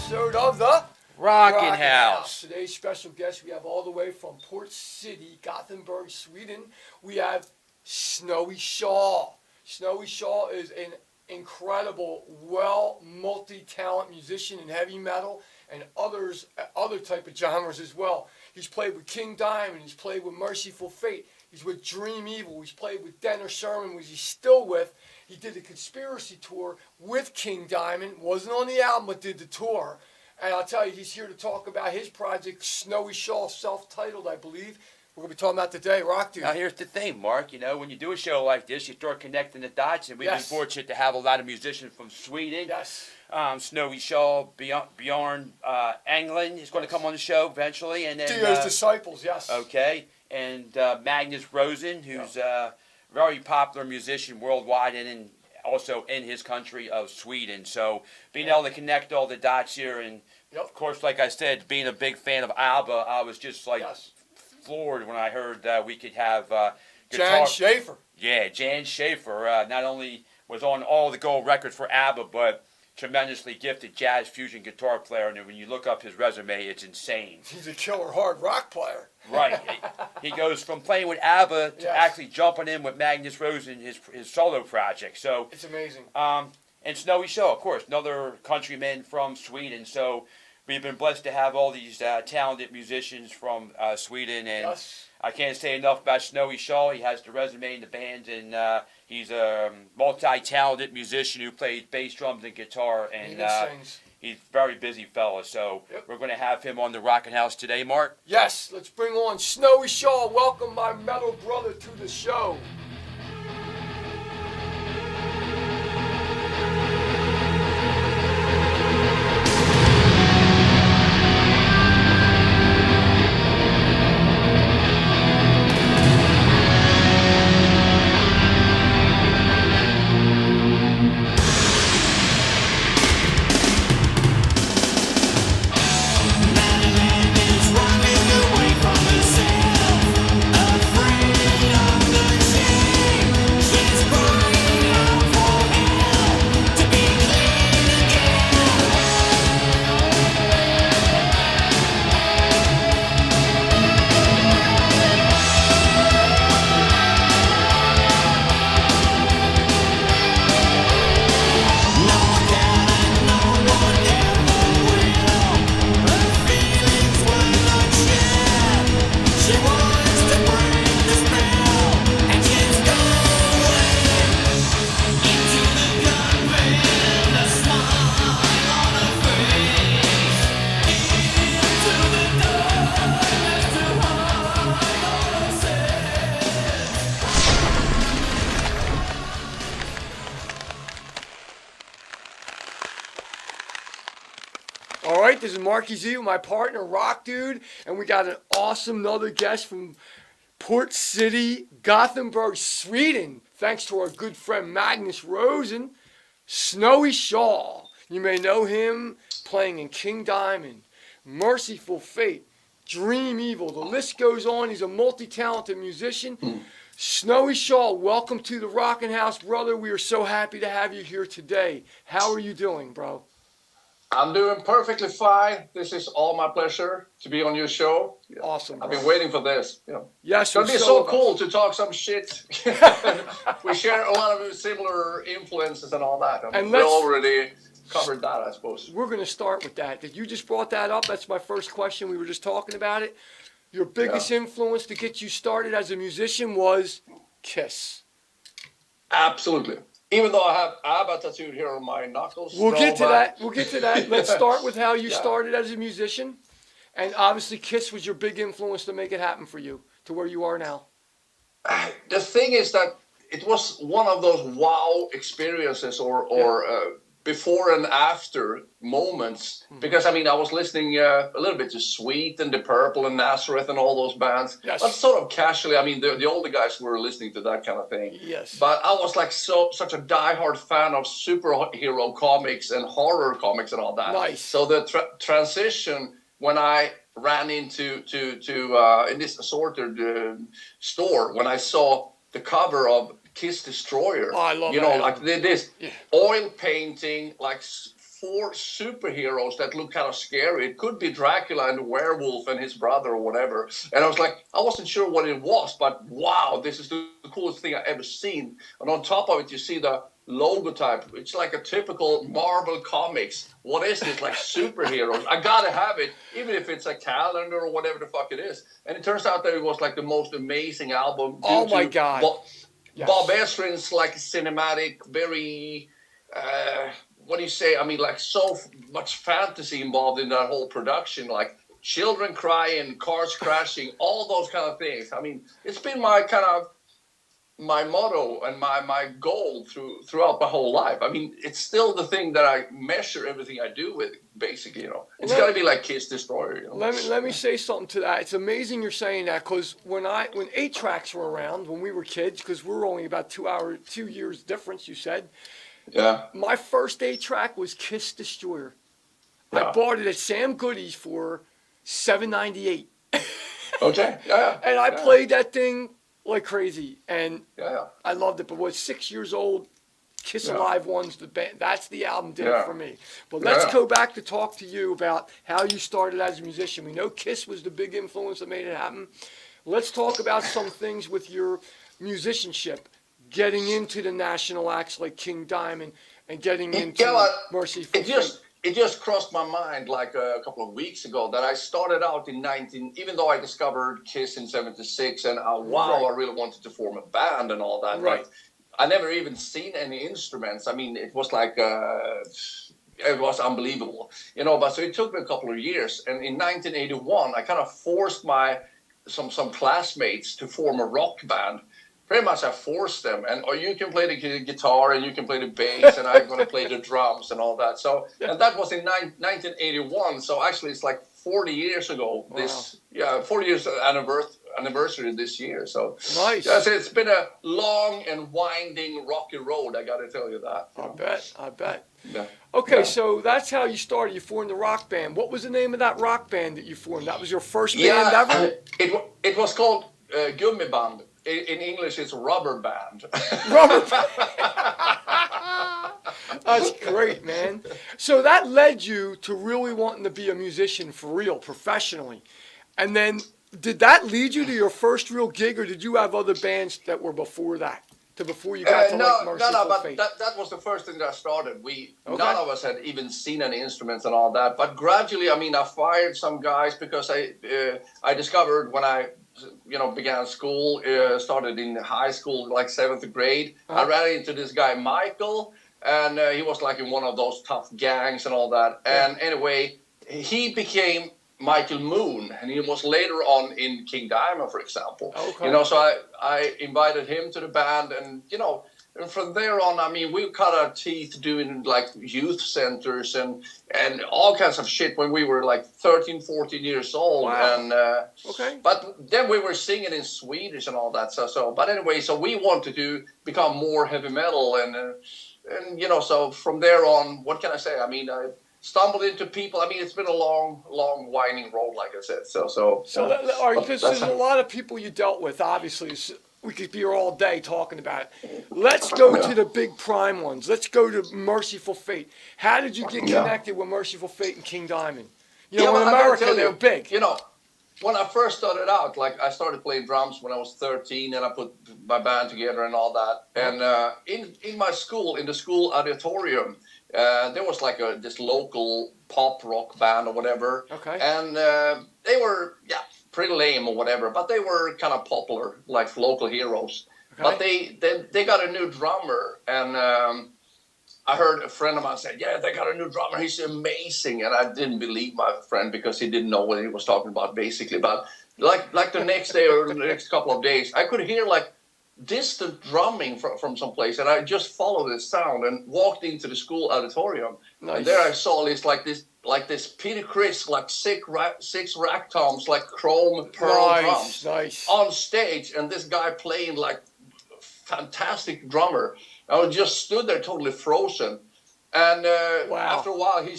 episode of the Rockin' House. Today's special guest we have all the way from Port City, Gothenburg, Sweden. We have Snowy Shaw. Snowy Shaw is an incredible, multi-talent musician in heavy metal and other type of genres as well. He's played with King Diamond. He's played with Merciful Fate. He's with Dream Evil. He's played with Denner Sherman, which he's still with. He did the Conspiracy tour with King Diamond. Wasn't on the album, but did the tour. And I'll tell you, he's here to talk about his project, Snowy Shaw, self-titled, I believe. We're going to be talking about today, Rock Dude. Now, here's the thing, Mark. You know, when you do a show like this, you start connecting the dots, and we've been fortunate to have a lot of musicians from Sweden. Yes. Snowy Shaw, Bjorn Englund is going to come on the show eventually. And then Dio's Disciples, yes. Okay. And Magnus Rosen, who's a very popular musician worldwide and also in his country of Sweden. So being able to connect all the dots here, and of course, like I said, being a big fan of ABBA, I was just like floored when I heard that we could have guitar. Jan Schaefer. Yeah, Jan Schaefer not only was on all the gold records for ABBA, but tremendously gifted jazz fusion guitar player. And when you look up his resume, it's insane. He's a killer hard rock player. Right. He goes from playing with ABBA to actually jumping in with Magnus Rosen, his solo project. So it's amazing. And Snowy Shaw, of course, another countryman from Sweden. So we've been blessed to have all these talented musicians from Sweden. And I can't say enough about Snowy Shaw. He has the resume in the band, and he's a multi-talented musician who plays bass, drums, and guitar. And he's a very busy fella. So we're going to have him on the Rockin' House today, Mark. Yes, let's bring on Snowy Shaw. Welcome, my metal brother, to the show. All right, this is Marky Z, my partner, Rock Dude, and we got an awesome another guest from Port City, Gothenburg, Sweden. Thanks to our good friend Magnus Rosen, Snowy Shaw. You may know him playing in King Diamond, Merciful Fate, Dream Evil. The list goes on. He's a multi-talented musician. Snowy Shaw, welcome to the Rockin' House, brother. We are so happy to have you here today. How are you doing, bro? I'm doing perfectly fine. This is all my pleasure to be on your show. Awesome. I've been waiting for this. Yes, it's going to be so cool to talk some shit. We share a lot of similar influences and all that. And we already covered that, I suppose. We're going to start with that. You just brought that up. That's my first question. We were just talking about it. Your biggest influence to get you started as a musician was Kiss. Absolutely. Even though I have ABBA tattooed here on my knuckles. We'll get to that. Let's start with how you started as a musician. And obviously Kiss was your big influence to make it happen for you to where you are now. The thing is that it was one of those wow experiences or before and after moments. Because, I mean, I was listening a little bit to Sweet and The Purple and Nazareth and all those bands. Yes. But sort of casually, I mean, the older guys were listening to that kind of thing. Yes. But I was like such a diehard fan of superhero comics and horror comics and all that. Nice. So the transition when I ran into in this assorted store, when I saw the cover of Kiss Destroyer. Oh, I love like this oil painting, like 4 superheroes that look kind of scary. It could be Dracula and the werewolf and his brother or whatever. And I was like, I wasn't sure what it was, but wow, this is the coolest thing I've ever seen. And on top of it, you see the logotype. It's like a typical Marvel Comics. What is this? Like superheroes. I gotta have it, even if it's a calendar or whatever the fuck it is. And it turns out that it was like the most amazing album. Oh my God. Yes. Bob Ezrin's like cinematic, very, what do you say? I mean, like so much fantasy involved in that whole production, like children crying, cars crashing, all those kind of things. I mean, it's been my motto and my goal throughout my whole life. I mean, it's still the thing that I measure everything I do with, basically, you know. It's got to be like Kiss Destroyer, you know. Let me say something to that. It's amazing you're saying that, because when 8-tracks were around, when we were kids, because we were only about 2 years difference, you said. Yeah. My first 8-track was Kiss Destroyer. Yeah. I bought it at Sam Goody's for $7.98. Okay. Yeah. And I played that thing like crazy, and yeah. I loved it. But was 6 years old, Kiss Alive One's the band. That's the album did it for me. But let's go back to talk to you about how you started as a musician. We know Kiss was the big influence that made it happen. Let's talk about some things with your musicianship, getting into the national acts like King Diamond and getting into Mercyful Fate. It just crossed my mind like a couple of weeks ago that I started out in even though I discovered Kiss in 76 and I really wanted to form a band and all that. Right. But I never even seen any instruments. I mean, it was like, it was unbelievable, you know, but so it took me a couple of years. And in 1981, I kind of forced some classmates to form a rock band. Pretty much I forced them, and you can play the guitar and you can play the bass and I'm going to play the drums and all that. So, and that was in 1981. So actually it's like 40 years ago. Wow. 40 years anniversary this year. So nice. Yeah, so it's been a long and winding rocky road. I got to tell you that. I bet. Yeah. Okay, so that's how you started. You formed the rock band. What was the name of that rock band that you formed? That was your first band ever? It was called Gummiband. In English, it's Rubber Band. Rubber Band. That's great, man. So that led you to really wanting to be a musician for real, professionally. And then, did that lead you to your first real gig, or did you have other bands that were before that? Before you got to Mercyful Fate? That was the first thing that I started. None of us had even seen any instruments and all that. But gradually, I mean, I fired some guys because I discovered when I began school, started in high school, like 7th grade. I ran into this guy, Michael, and he was like in one of those tough gangs and all that. Yeah. And anyway, he became Michael Moon, and he was later on in King Diamond, for example. Okay. You know, so I invited him to the band, and and from there on, I mean, we cut our teeth doing like youth centers and all kinds of shit when we were like 13, 14 years old. Wow. And but then we were singing in Swedish and all that. So but anyway, so we wanted to become more heavy metal, and so from there on, what can I say? I mean, I stumbled into people. I mean, it's been a long, winding road, like I said. Because there's a lot of people you dealt with, obviously. We could be here all day talking about it. Let's go to the big prime ones. Let's go to Mercyful Fate. How did you get connected with Mercyful Fate and King Diamond? In America, they're big. When I first started out, like I started playing drums when I was 13, and I put my band together and all that. And in my school, in the school auditorium, there was like this local pop rock band or whatever. Okay. And they were, pretty lame or whatever, but they were kind of popular, like local heroes. Okay. But they got a new drummer, and I heard a friend of mine say, "Yeah, they got a new drummer. He's amazing." And I didn't believe my friend because he didn't know what he was talking about, basically. But like the next day or the next couple of days, I could hear like distant drumming from someplace, and I just followed the sound and walked into the school auditorium. Nice. And there I saw this Peter Criss, like six rack toms, like chrome pearl drums on stage, and this guy playing like fantastic drummer. I just stood there totally frozen, and after a while he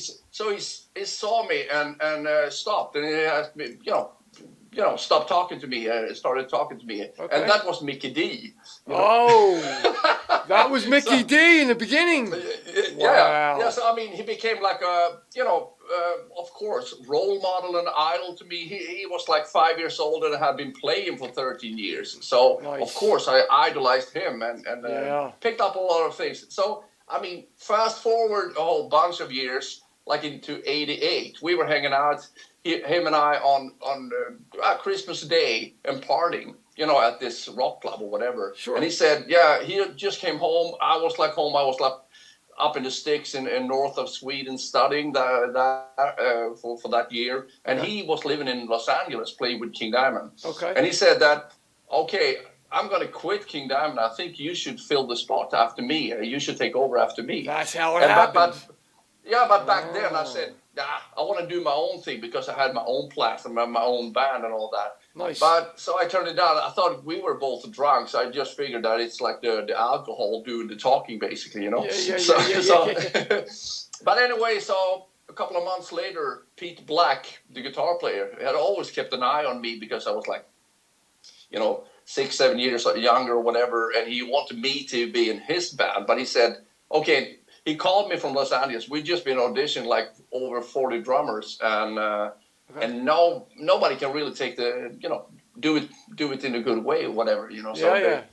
saw me and stopped, and he asked me, stopped talking to me, started talking to me, and that was Mickey D. That was Mickey D in the beginning. Yeah. So I mean, he became like a, of course, role model and idol to me. He was like 5 years old and had been playing for 13 years. So of course I idolized him and picked up a lot of things. So I mean, fast forward a whole bunch of years, like into '88, we were hanging out, him and I, on Christmas Day and partying, at this rock club or whatever. Sure. And he said, he just came home. I was like home. I was like up in the sticks in north of Sweden studying for that year. And he was living in Los Angeles playing with King Diamond. Okay. And he said that, I'm going to quit King Diamond. I think you should fill the spot after me. You should take over after me. That's how it happened. But back then I said, I want to do my own thing because I had my own platform and my own band and all that. Nice. But so I turned it down. I thought we were both drunk, so I just figured that it's like the alcohol doing the talking, basically, Yeah. But anyway, so a couple of months later, Pete Black, the guitar player, had always kept an eye on me because I was like, 6-7 years younger or whatever, and he wanted me to be in his band. But he said, okay. He called me from Los Angeles. We'd just been auditioning like over 40 drummers, and nobody can really take do it in a good way or whatever, So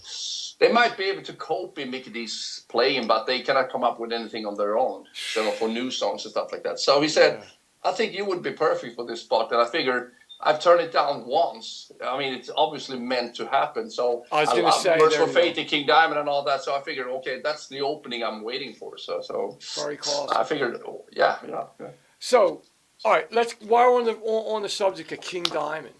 they might be able to cope in Mickey D's playing, but they cannot come up with anything on their own, for new songs and stuff like that. So he said, I think you would be perfect for this spot, and I figured I've turned it down once. I mean, it's obviously meant to happen. So I was going to say, Merciful Fate and King Diamond and all that. So I figured, okay, that's the opening I'm waiting for. So very close. I figured, So, all right, while we're on the subject of King Diamond.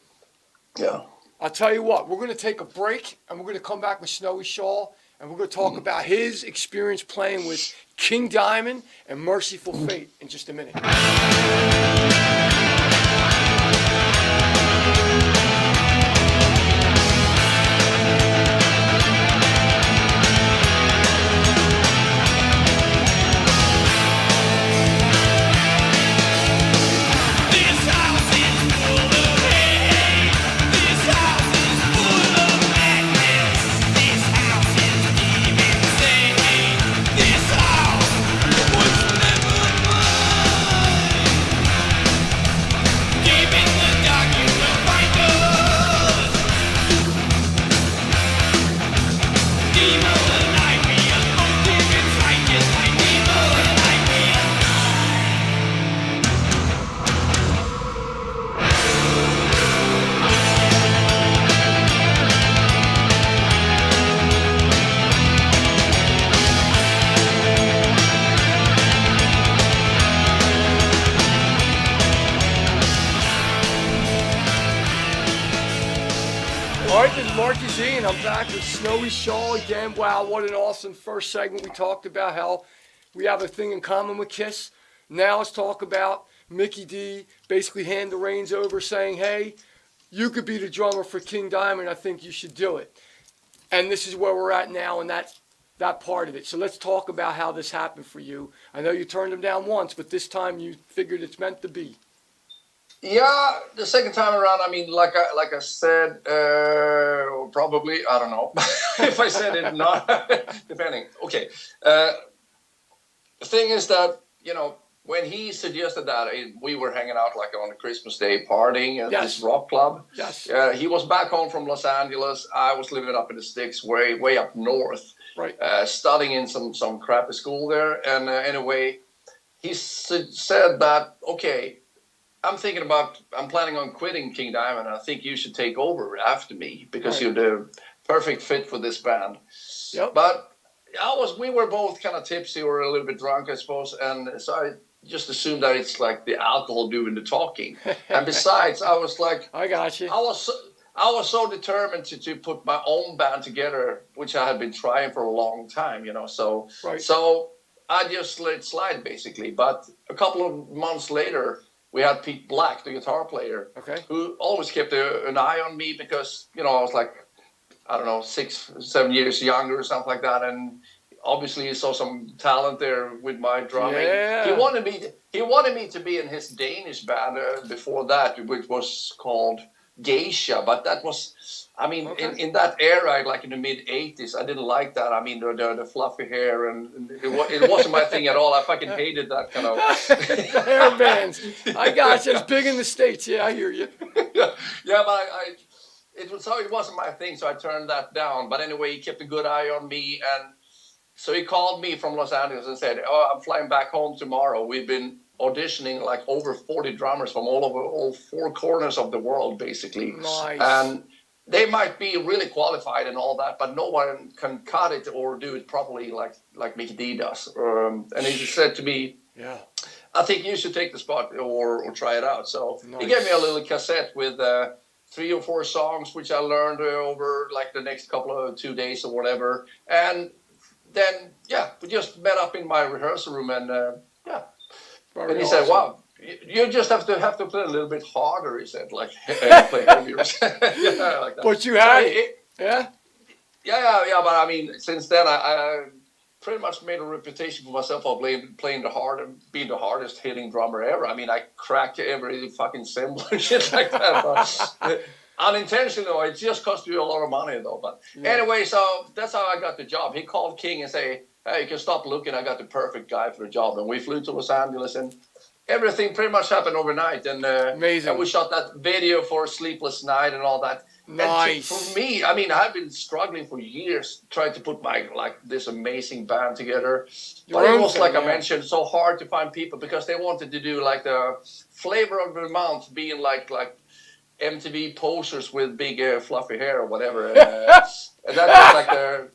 Yeah. I'll tell you what, we're going to take a break and we're going to come back with Snowy Shaw and we're going to talk about his experience playing with King Diamond and Merciful Fate in just a minute. And I'm back with Snowy Shaw again. Wow, what an awesome first segment. We talked about how we have a thing in common with Kiss. Now let's talk about Mickey D basically hand the reins over saying, hey, you could be the drummer for King Diamond. I think you should do it. And this is where we're at now and that part of it. So let's talk about how this happened for you. I know you turned him down once, but this time you figured it's meant to be. Yeah, the second time around, I mean, like I said, probably, I don't know if I said it or not, depending. Okay. The thing is that, when he suggested that, we were hanging out like on a Christmas Day partying at this rock club. Yes. He was back home from Los Angeles. I was living up in the sticks, way up north, right. Studying in some crappy school there. And anyway, he said that, okay, I'm planning on quitting King Diamond. I think you should take over after me because you're the perfect fit for this band. Yep. But we were both kind of tipsy or a little bit drunk, I suppose. And so I just assumed that it's like the alcohol doing the talking. And besides, I was like, I got you. I was so determined to put my own band together, which I had been trying for a long time, So I just let it slide basically. But a couple of months later, we had Pete Black, the guitar player, who always kept an eye on me because, I was like, I don't know, 6-7 years younger or something like that. And obviously he saw some talent there with my drumming. Yeah. He wanted me to be in his Danish band before that, which was called geisha, but that was, I mean, in that era, like in the mid '80s, I didn't like that. I mean, the fluffy hair, and it wasn't my thing at all. I fucking hated that kind of the hair bands. I got you. It's big in the States. Yeah, I hear you. yeah, but it wasn't my thing, so I turned that down. But anyway, he kept a good eye on me, and so he called me from Los Angeles and said, "Oh, I'm flying back home tomorrow. We've been auditioning like over 40 drummers from all four corners of the world, basically. Nice. And they might be really qualified and all that, but no one can cut it or do it properly like Mickey D does." And he said to me, "Yeah, I think you should take the spot or try it out." So nice. He gave me a little cassette with 3 or 4 songs, which I learned over like the next couple of 2 days or whatever. And then, yeah, we just met up in my rehearsal room, and yeah. Very and he awesome. said, "Wow, you just have to play a little bit harder," he said, like, play heavier. Yeah, like that. But you had it. Yeah? Yeah, but I mean, since then, I pretty much made a reputation for myself of playing the hard and being the hardest hitting drummer ever. I mean, I crack every fucking cymbal and shit like that. But, unintentional, it just cost you a lot of money though. But anyway, so that's how I got the job. He called King and say, "Hey, you can stop looking. I got the perfect guy for the job." And we flew to Los Angeles, and everything pretty much happened overnight. And amazing. And we shot that video for Sleepless Night and all that. Nice. And for me, I mean, I've been struggling for years trying to put this amazing band together. But it was, like I mentioned, so hard to find people because they wanted to do like the Flavor of the Month being like MTV posers with big fluffy hair or whatever. And that was like the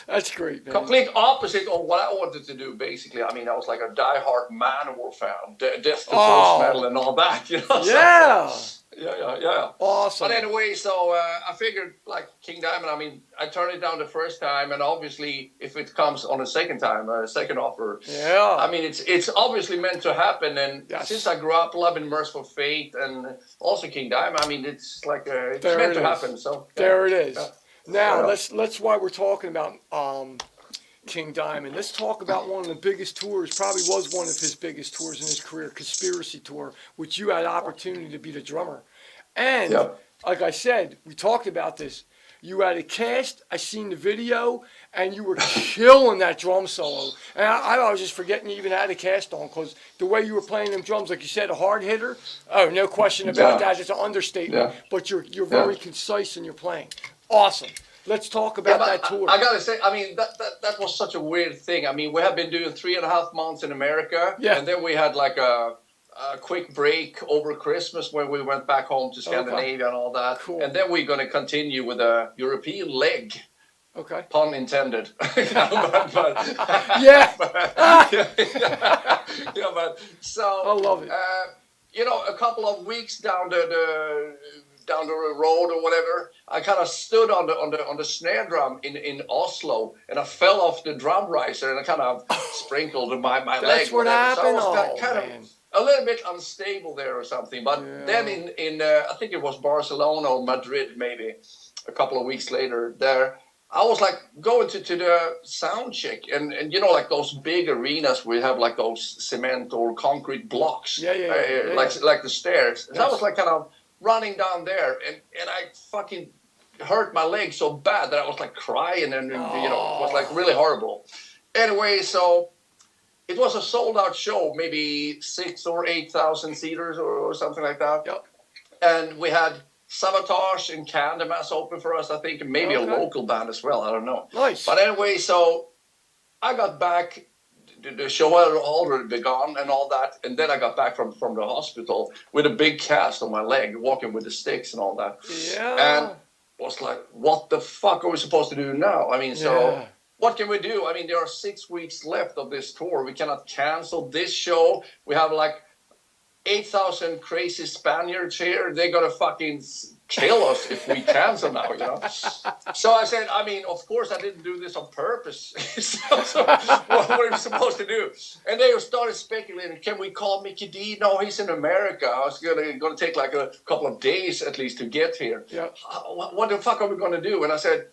That's great, man. complete opposite of what I wanted to do, basically. I mean, I was like a diehard Manowar fan, Death to Post Metal and all that, you know? Yeah. Yeah. Awesome. But anyway, so I figured, like, King Diamond, I mean, I turned it down the first time, and obviously, if it comes on a second time, a second offer, I mean, it's obviously meant to happen, and since I grew up loving Merciful Fate and also King Diamond, I mean, it's like, it's meant to happen, so. There it is. Now, let's why we're talking about King Diamond. Let's talk about one of the biggest tours, probably was one of his biggest tours in his career, Conspiracy Tour, which you had opportunity to be the drummer. And, like I said, we talked about this. You had a cast, I seen the video, and you were killing that drum solo. And I was just forgetting you even had a cast on, because the way you were playing them drums, like you said, a hard hitter, oh, no question about that. It's an understatement. But you're very concise in your playing. Awesome. Let's talk about that tour. I gotta say, I mean, that was such a weird thing. I mean, we have been doing 3.5 months in America, and then we had like a quick break over Christmas when we went back home to Scandinavia and all that. Cool. And then we're gonna continue with a European leg. Okay. Pun intended. But so I love it. You know, a couple of weeks down the road or whatever, I kind of stood on the snare drum in Oslo, and I fell off the drum riser, and I kind of sprinkled my leg. That's what happened. So I was kind of a little bit unstable there or something. But then in I think it was Barcelona or Madrid, maybe a couple of weeks later, there I was like going to the sound check, and you know, like those big arenas we have like those cement or concrete blocks, like the stairs. And I was like kind of running down there, and I fucking hurt my leg so bad that I was like crying, and you know, it was like really horrible. Anyway, so it was a sold out show, maybe 6,000 or 8,000 seaters or something like that. And we had Savatage and Candemass open for us, I think, and maybe a local band as well, I don't know. Nice. But anyway, so I got back. The show had already begun and all that, and then I got back from the hospital with a big cast on my leg, walking with the sticks and all that. And was like, what the fuck are we supposed to do now? I mean, so what can we do? I mean, there are 6 weeks left of this tour. We cannot cancel this show. We have like 8,000 crazy Spaniards here. They're gonna fucking kill us if we cancel now, you know. So I said, I mean, of course I didn't do this on purpose. so what were we supposed to do? And they started speculating, can we call Mickey D? No, he's in America. I was gonna take like a couple of days at least to get here. What the fuck are we gonna do? And I said,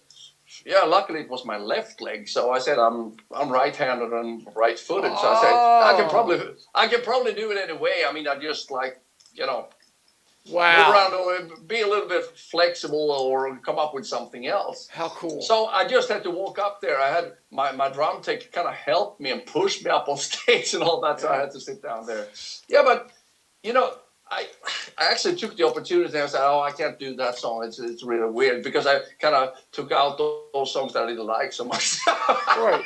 luckily it was my left leg. So I said, I'm right-handed and right-footed. So I said, I can probably do it anyway. I mean, I just like, you know, move Wow. around or be a little bit flexible or come up with something else. How cool. So I just had to walk up there. I had my drum tech kind of helped me and pushed me up on stage and all that, so I had to sit down there. Yeah, but you know, I actually took the opportunity and I said, oh, I can't do that song. It's really weird, because I kind of took out those songs that I didn't like so much. Right.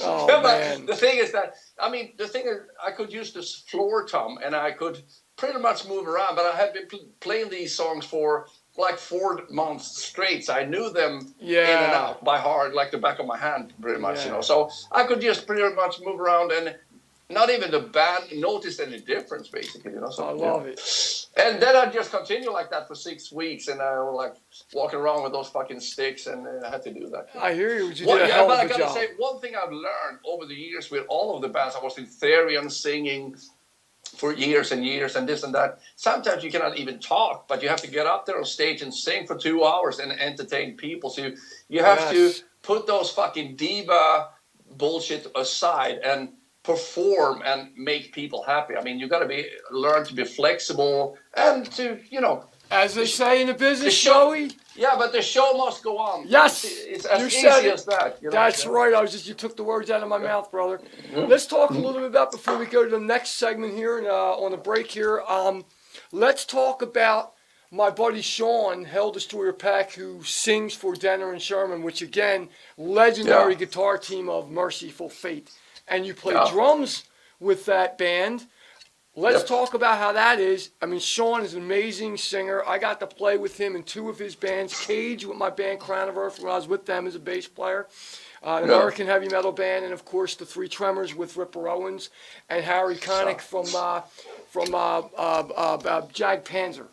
Oh, yeah, man. but the thing is that, I mean, the thing is, I could use this floor tom and I could pretty much move around, but I had been playing these songs for like 4 months straight. So I knew them in and out by heart, like the back of my hand, pretty much, you know. So I could just pretty much move around, and not even the band noticed any difference, basically, you know. So I love it. And then I just continued like that for 6 weeks, and I was like walking around with those fucking sticks, and I had to do that. I hear you. You did a hell of a job. But I gotta say, one thing I've learned over the years with all of the bands, I was in Therion singing for years and years and this and that. Sometimes you cannot even talk, but you have to get up there on stage and sing for 2 hours and entertain people. So you have to put those fucking diva bullshit aside and perform and make people happy. I mean, you got to learn to be flexible and to, you know, as they say in the business, Joey. Yeah, but the show must go on. Yes, it's as easy as that. You know? That's right. You took the words out of my mouth, brother. Let's talk a little bit about, before we go to the next segment here and on the break here. Let's talk about my buddy Sean, Hell Destroyer Peck, who sings for Denner and Sherman, which again, legendary guitar team of Merciful Fate. And you play drums with that band. Let's talk about how that is. I mean, Sean is an amazing singer. I got to play with him in 2 of his bands. Cage with my band Crown of Earth, when I was with them as a bass player. An American heavy metal band. And, of course, the Three Tremors with Ripper Owens. And Harry Connick from Jag Panzer.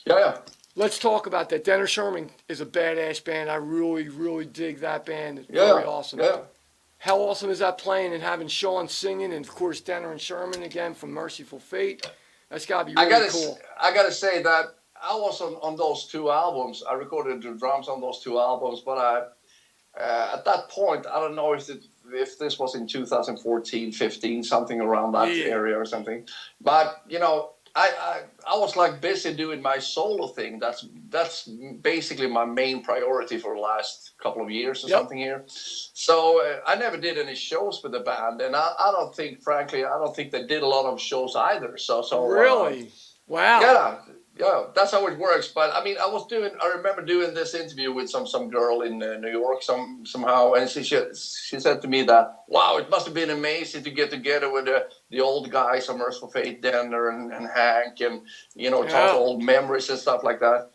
Yeah. Let's talk about that. Denner Sherman is a badass band. I really, really dig that band. It's very awesome. Yeah. How awesome is that playing and having Sean singing, and of course Denner and Sherman again from Merciful Fate? That's got to be really cool. I gotta say that I was on those 2 albums. I recorded the drums on those 2 albums, but at that point, I don't know if this was in 2014, 15, something around that area or something. But you know, I was like busy doing my solo thing. That's basically my main priority for the last couple of years or something here. So I never did any shows with the band, and I don't think, frankly, they did a lot of shows either. So really, wow. Yeah, that's how it works. But I mean, I remember doing this interview with some girl in New York somehow, and she said to me that, wow, it must have been amazing to get together with the old guys of Merciful Fate, Denner and Hank, and you know, talk old memories and stuff like that.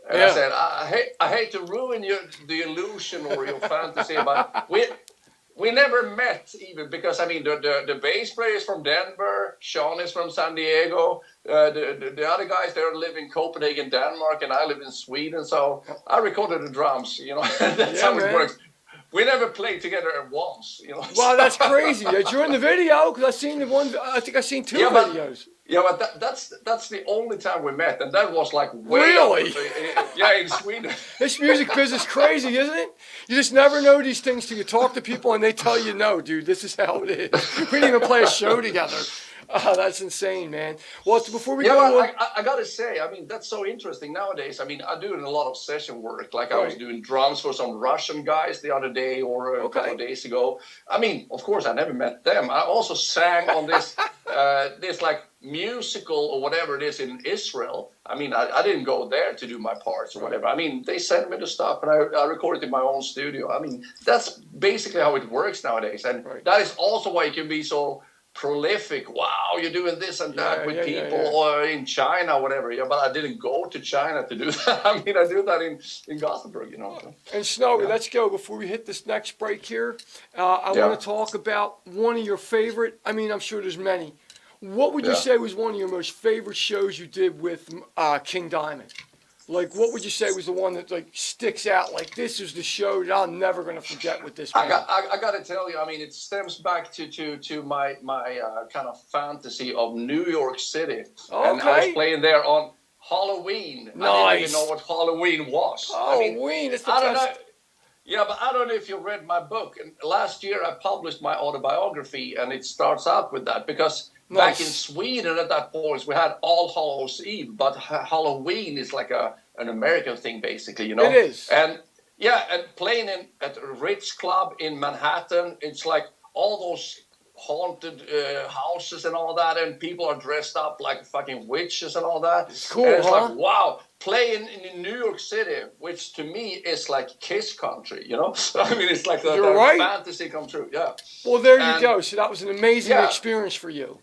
And I said, I hate to ruin the illusion or your fantasy, but we never met even, because I mean the bass player is from Denver, Sean is from San Diego, the other guys there live in Copenhagen, Denmark, and I live in Sweden. So I recorded the drums, you know. That's how it works. We never played together once, you know. Wow, that's crazy. You're in the video, because I seen the one. I think I seen 2 videos. Yeah, but that's the only time we met, and that was like way really, in Sweden. This music business is crazy, isn't it? You just never know these things till you talk to people and they tell you, no, dude, this is how it is. We didn't even play a show together. That's insane, man. Well, before we go, I gotta say, I mean, that's so interesting nowadays. I mean, I'm doing a lot of session work. Like I was doing drums for some Russian guys the other day or a couple of days ago. I mean, of course, I never met them. I also sang on this this like musical or whatever it is in Israel. I mean, I didn't go there to do my parts or whatever. I mean, they sent me the stuff and I recorded in my own studio. I mean, that's basically how it works nowadays. And that is also why you can be so prolific. Wow, you're doing this and that with people or in China or whatever. Yeah, but I didn't go to China to do that. I mean, I do that in Gothenburg, you know. And Snowy, let's go before we hit this next break here. I want to talk about one of your favorite, I mean, I'm sure there's many. What would you say was one of your most favorite shows you did with King Diamond? Like, what would you say was the one that like sticks out? Like, this is the show that I'm never going to forget with this band. I got to tell you, I mean, it stems back to my kind of fantasy of New York City. Okay. And I was playing there on Halloween. Nice. I didn't even know what Halloween was. Halloween, it's the best. Know, yeah, but I don't know if you read my book. And last year I published my autobiography, and it starts out with that because back in Nice. Sweden at that point, we had All Hallows Eve, but Halloween is like an American thing, basically, you It know. is. And yeah, and playing at a Ritz Club in Manhattan, it's like all those haunted houses and all that, and people are dressed up like fucking witches and all that. It's And cool, it's huh? like, wow, playing in New York City, which to me is like Kiss country, you know. I mean, it's like You're the right. fantasy come true, yeah. Well, there you And go. So that was an amazing yeah, experience for you.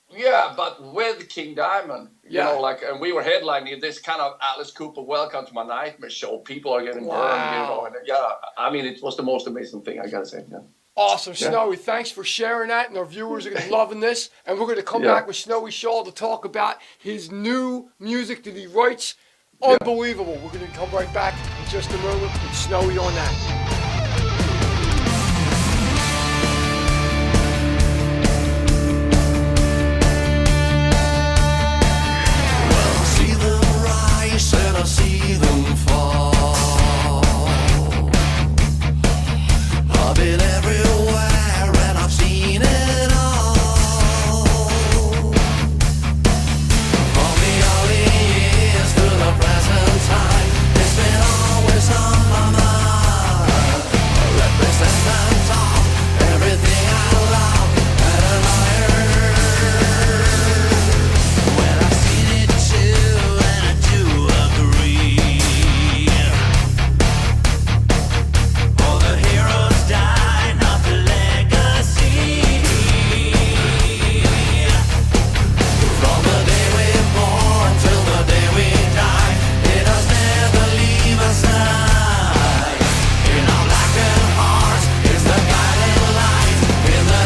yeah, but with King Diamond, you Yeah. know, like, and we were headlining this kind of Alice Cooper Welcome to My Nightmare show. People are getting burned, you know, Wow. and yeah, I mean, it was the most amazing thing, I gotta say. Yeah. Awesome, Yeah. Snowy. Thanks for sharing that, and our viewers are going to be loving this. And we're going to come Yeah. back with Snowy Shaw to talk about his new music that he writes. Yeah. Unbelievable. We're going to come right back in just a moment with Snowy on that. See them rise and I see them fall. I've been everywhere and I've seen it all. From the early years to the present time, it's been always on my mind. A representative of everything I love and admire. Well, I've seen it too, and I do agree. All the heroes die, not the legacy. From the day we're born till the day we die, it does never leave our side. In our blackened hearts is the guiding light in the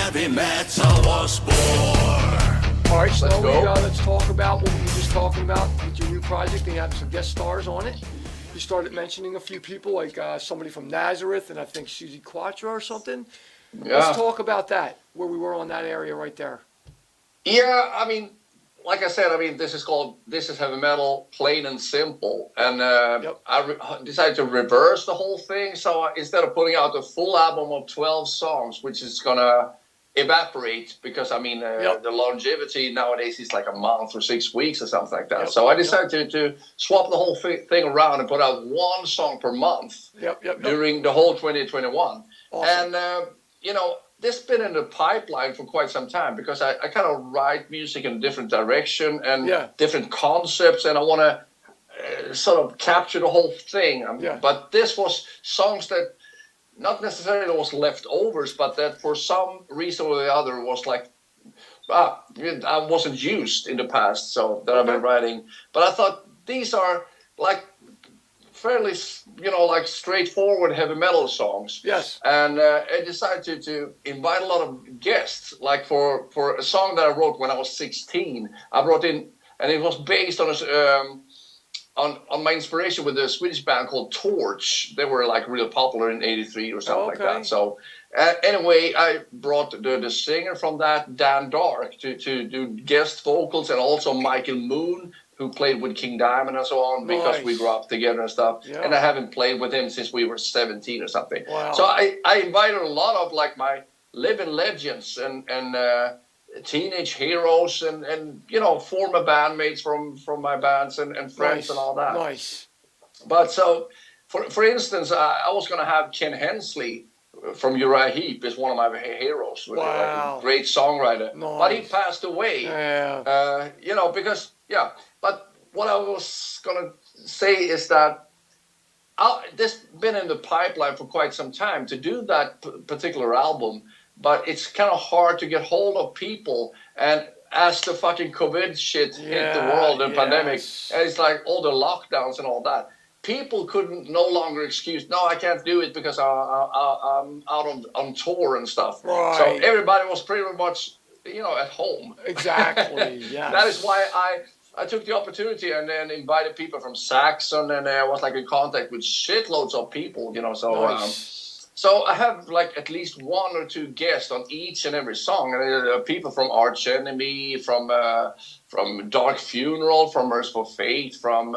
heavy metal was born. All right, Snowy, go. let's talk about what we were just talking about with your new project. And you have some guest stars on it. You started mentioning a few people, like somebody from Nazareth, and I think Susie Quattro or something. Yeah. Let's talk about that, where we were on that area right there. Yeah, I mean, like I said, I mean, this is heavy metal, plain and simple. And Yep. I decided to reverse the whole thing. So instead of putting out a full album of 12 songs, which is going to evaporate because, I mean, Yep. the longevity nowadays is like a month or 6 weeks or something like that. Yep. So I decided to swap the whole thing around and put out one song per month Yep. during the whole 2021. Awesome. And, you know, this has been in the pipeline for quite some time because I kind of write music in a different direction and Yeah. different concepts, and I want to sort of capture the whole thing. Yeah. But this was songs that not necessarily was leftovers, but that for some reason or the other was like, I wasn't used in the past, so that I've been writing. But I thought these are like fairly, you know, like straightforward heavy metal songs. Yes. And I decided to invite a lot of guests. Like for a song that I wrote when I was 16, I brought in, and it was based on on my inspiration with a Swedish band called Torch. They were like real popular in '83 or something like Okay. that. So anyway, I brought the singer from that, Dan Dark, to do guest vocals, and also Michael Moon, who played with King Diamond and so on, because we Nice. grew up together and stuff. Yeah. And I haven't played with him since we were 17 or something. Wow. So I invited a lot of like my living legends and teenage heroes and you know, former bandmates from my bands and friends Nice. and all that. Nice. But so, for instance, I was going to have Ken Hensley from Uriah Heep is one of my heroes. Like Wow. a great songwriter. Nice. But he passed away. Yeah. You know, because, yeah. But what I was going to say is that this been in the pipeline for quite some time to do that particular album, but it's kind of hard to get hold of people. And as the fucking COVID shit hit the world and pandemic, yes. and it's like all the lockdowns and all that, people couldn't no longer excuse, no, I can't do it because I'm out on tour and stuff. Right. So everybody was pretty much, at home. Exactly, yes. That is why I took the opportunity and then invited people from Saxon, and I was like in contact with shitloads of people, so Nice. so I have like at least one or two guests on each and every song. And people from Arch Enemy, from Dark Funeral, from Merciful Fate, from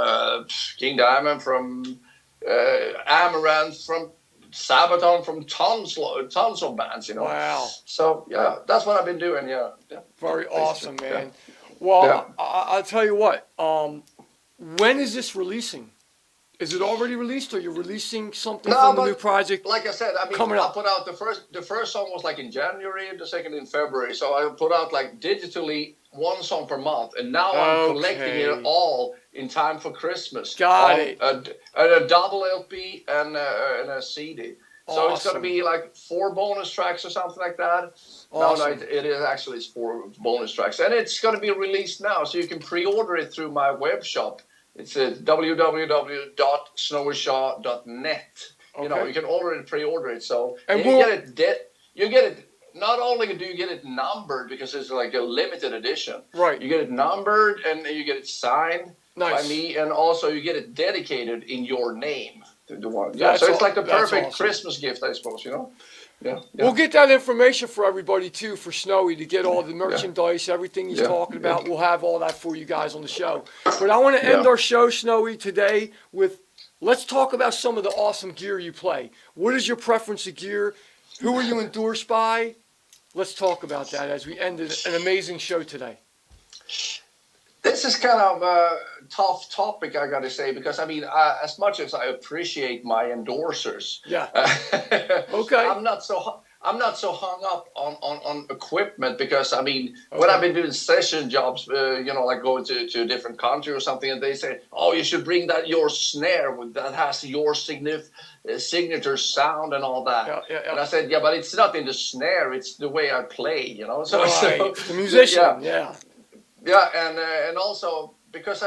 King Diamond, from Amaranth, from Sabaton, from tons of bands, Wow. So yeah, that's what I've been doing. Yeah. Very awesome, man. Yeah. Well, Yeah. I'll tell you what. When is this releasing? Is it already released, or you're releasing something from the new project? Like I said, I put out the first song was like in January, and the second in February. So I put out like digitally one song per month, and now I'm collecting it all in time for Christmas. Got it. A double LP and a CD. So it's going to be like 4 bonus tracks or something like that. Awesome. No, it is actually 4 bonus tracks, and it's going to be released now, so you can pre-order it through my web shop. It's www.snowyshaw.net. Okay. You can pre-order it. So And you get it. You get it. Not only do you get it numbered because it's like a limited edition. Right. You get it numbered and you get it signed by me, and also you get it dedicated in your name. So it's like the perfect awesome. Christmas gift, I suppose. Yeah. We'll get that information for everybody too, for Snowy, to get all the merchandise, everything he's talking about. We'll have all that for you guys on the show. But I want to end our show, Snowy, today with, let's talk about some of the awesome gear you play. What is your preference of gear? Who are you endorsed by? Let's talk about that as we end an amazing show today. This is kind of a tough topic, I got to say, because as much as I appreciate my endorsers, okay, I'm not so hung up on equipment, because when I've been doing session jobs, like going to a different country or something, and they say, oh, you should bring your snare that has your signature sound and all that. And I said, but it's not in the snare, it's the way I play, So, the musician, Yeah, and also because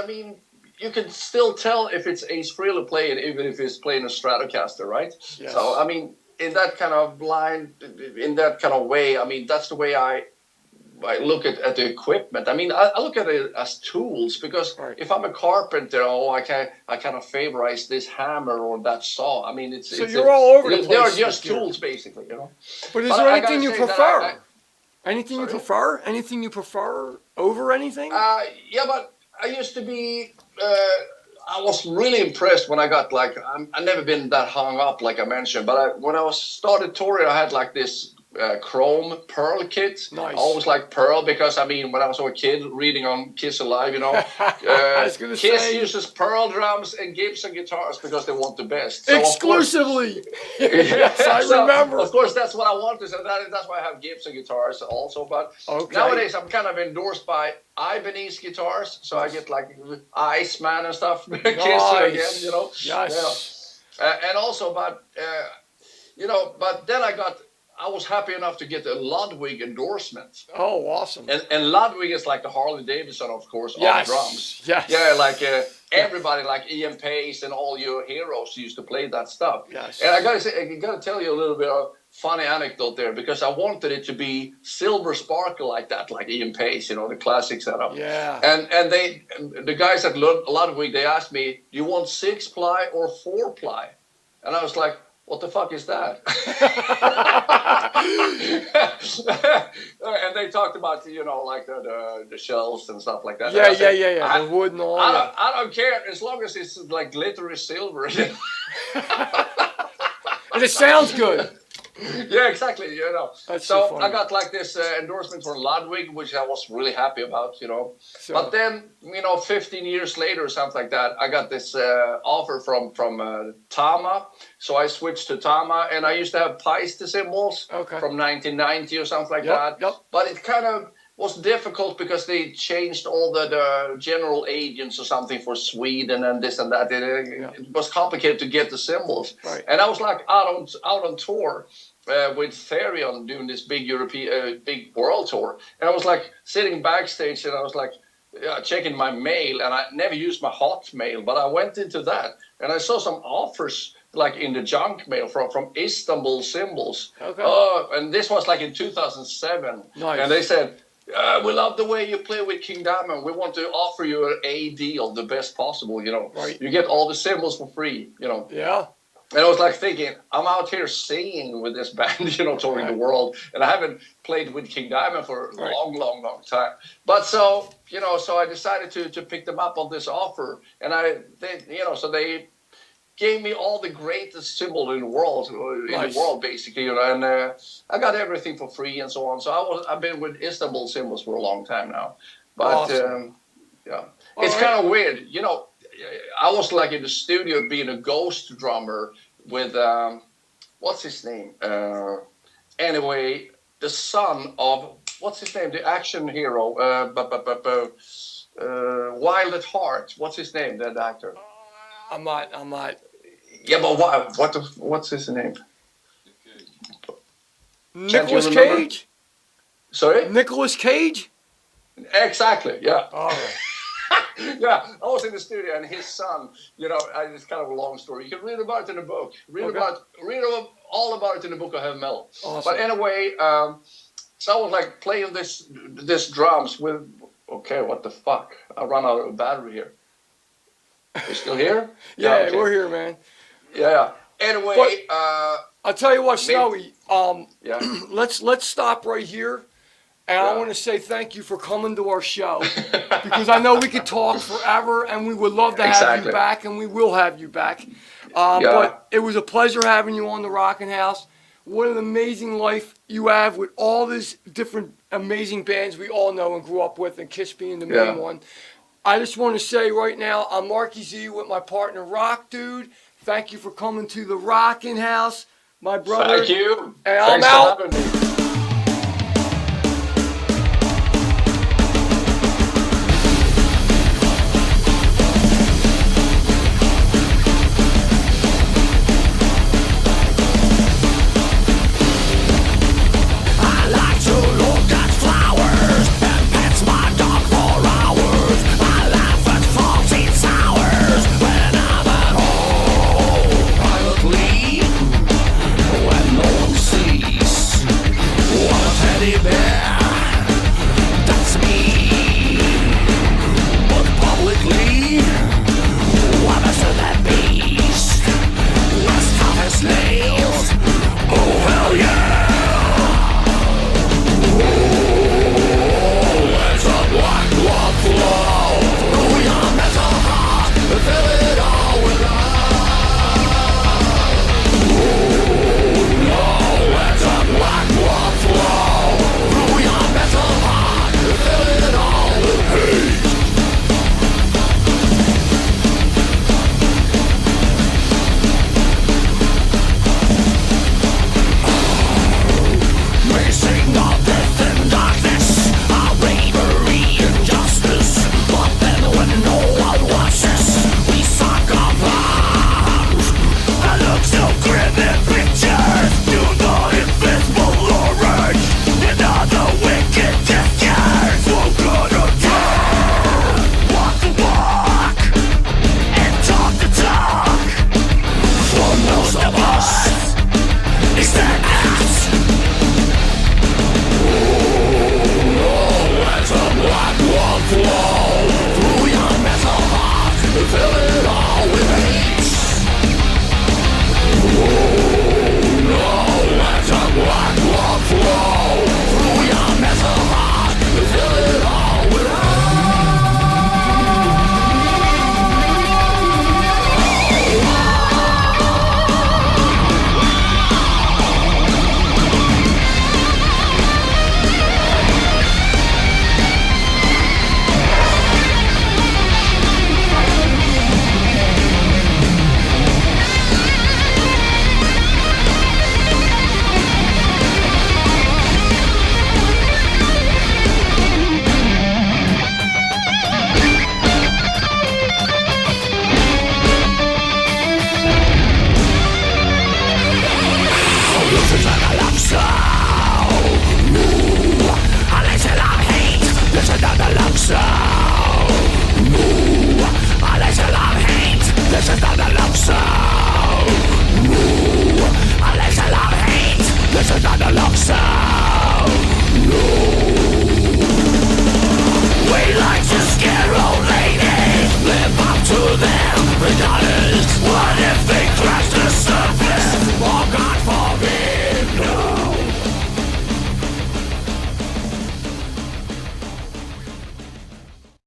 you can still tell if it's Ace Frehley playing, even if he's playing a Stratocaster, right? Yes. So in that kind of way, that's the way I look at the equipment. I look at it as tools, because if I'm a carpenter, I kind of favorize this hammer or that saw. You're all over the place. They are just tools, basically, But is there anything you prefer? Anything you prefer? Anything you prefer over anything? Yeah, but I used to be. I was really impressed when I got I've never been that hung up, like I mentioned. But when I started touring, I had this chrome pearl kit. Nice. I always liked pearl because when I was a kid reading on Kiss Alive, I was gonna Kiss say, uses pearl drums and Gibson guitars because they want the best. So exclusively. Yes, I remember. Of course, that's what I wanted, so that's why I have Gibson guitars also. But nowadays, I'm kind of endorsed by Ibanez guitars, so I get Iceman and stuff. Nice. Kiss again, Yes. Yeah. And also, but then I was happy enough to get a Ludwig endorsement. Oh, awesome. And Ludwig is like the Harley Davidson, of course, on drums. Yes. Yeah, everybody like Ian Pace and all your heroes used to play that stuff. Yes. And I gotta tell you a little bit of funny anecdote there, because I wanted it to be silver sparkle like that, like Ian Pace, the classic setup. Yeah. And the guys at Ludwig, they asked me, do you want 6-ply or 4-ply? And I was like, what the fuck is that? And they talked about, the shells and stuff like that. Yeah. The wood and all. I don't care as long as it's like glittery silver. And it sounds good. Yeah, exactly. That's so funny. I got this endorsement from Ludwig, which I was really happy about. So, but then 15 years later or something like that, I got this offer from Tama. So I switched to Tama, and I used to have Paiste cymbals from 1990 or something like that. Yep. But it kind of was difficult because they changed all the general agents or something for Sweden and this and that. It was complicated to get the cymbals. Right. And I was out on tour with Therion doing this big big world tour. And I was sitting backstage, and I was like, checking my mail, and I never used my Hotmail, but I went into that and I saw some offers like in the junk mail from Istanbul Symbols. Okay. And this was like in 2007. Nice. And they said, we love the way you play with King Diamond. We want to offer you an A deal, the best possible, you know. Right. You get all the symbols for free, you know. Yeah. And I was like thinking, I'm out here singing with this band, you know, touring the world. And I haven't played with King Diamond for a long time. But so, you know, so I decided to pick them up on this offer. And they gave me all the greatest symbol in the world, basically, you know, and I got everything for free and so on. So I've been with Istanbul Symbols for a long time now. But Awesome. it's kind of weird, you know. I was like in the studio being a ghost drummer with what's his name? Anyway, the son of what's his name? The action hero, Wild at Heart. What's his name? That actor. I'm not. Yeah, but what's his name? Nicolas Cage? Sorry? Nicolas Cage? Exactly, yeah. All right. Yeah, I was in the studio and his son, you know, it's kind of a long story. You can read about it in the book. Read all about it in the book of Heavy Metal. Awesome. But anyway, so I was like playing this drums with, okay, what the fuck? I run out of battery here. You still here? Yeah, okay. we're here, man. Yeah. Anyway, I'll tell you what, Snowy. yeah. Let's stop right here, and I Yeah. want to say thank you for coming to our show because I know we could talk forever, and we would love to have you back, and we will have you back. But it was a pleasure having you on the Rockin' House. What an amazing life you have with all these different amazing bands we all know and grew up with, and Kiss being the main one. I just want to say right now, I'm Marky Z with my partner Rock Dude. Thank you for coming to the Rockin' House, my brother. Thank you. And Thanks I'm out. for having me.